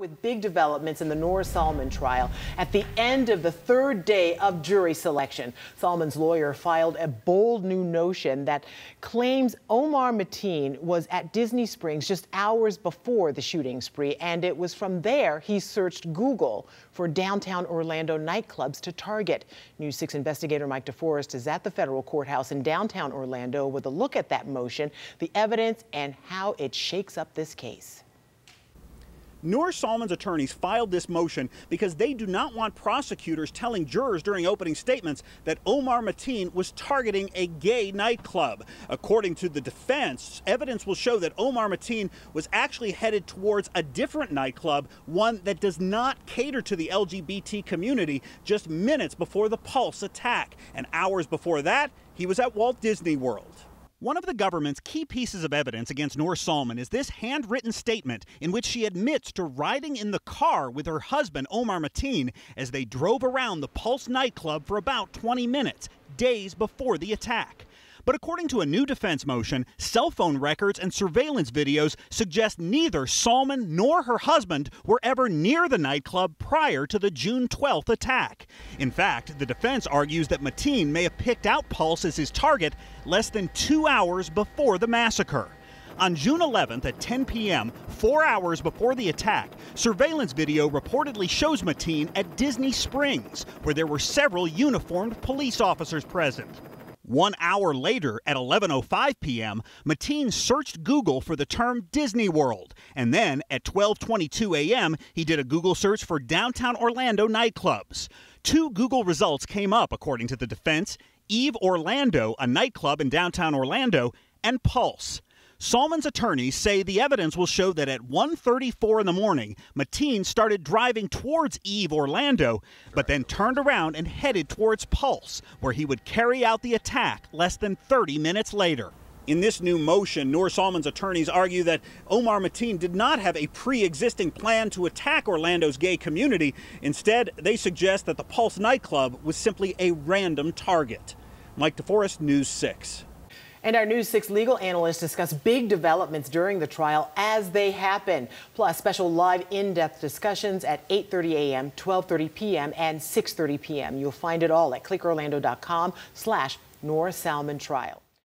With big developments in the Noor Salman trial at the end of the third day of jury selection. Salman's lawyer filed a bold new notion that claims Omar Mateen was at Disney Springs just hours before the shooting spree, and it was from there he searched Google for downtown Orlando nightclubs to target. News 6 investigator Mike DeForest is at the federal courthouse in downtown Orlando with a look at that motion, the evidence, and how it shakes up this case. Noor Salman's attorneys filed this motion because they do not want prosecutors telling jurors during opening statements that Omar Mateen was targeting a gay nightclub. According to the defense, evidence will show that Omar Mateen was actually headed towards a different nightclub, one that does not cater to the LGBT community, just minutes before the Pulse attack. And hours before that, he was at Walt Disney World. One of the government's key pieces of evidence against Noor Salman is this handwritten statement in which she admits to riding in the car with her husband, Omar Mateen, as they drove around the Pulse nightclub for about 20 minutes, days before the attack. But according to a new defense motion, cell phone records and surveillance videos suggest neither Salman nor her husband were ever near the nightclub prior to the June 12th attack. In fact, the defense argues that Mateen may have picked out Pulse as his target less than 2 hours before the massacre. On June 11th at 10 p.m., 4 hours before the attack, surveillance video reportedly shows Mateen at Disney Springs, where there were several uniformed police officers present. 1 hour later, at 11:05 p.m., Mateen searched Google for the term Disney World. And then, at 12:22 a.m., he did a Google search for downtown Orlando nightclubs. 2 Google results came up, according to the defense: Eve Orlando, a nightclub in downtown Orlando, and Pulse. Salman's attorneys say the evidence will show that at 1:34 in the morning, Mateen started driving towards Eve Orlando, but then turned around and headed towards Pulse, where he would carry out the attack less than 30 minutes later. In this new motion, Noor Salman's attorneys argue that Omar Mateen did not have a pre-existing plan to attack Orlando's gay community. Instead, they suggest that the Pulse nightclub was simply a random target. Mike DeForest, News 6. And our News 6 legal analysts discuss big developments during the trial as they happen, plus special live in-depth discussions at 8:30 a.m., 12:30 p.m., and 6:30 p.m. You'll find it all at clickorlando.com/Noor Salman trial.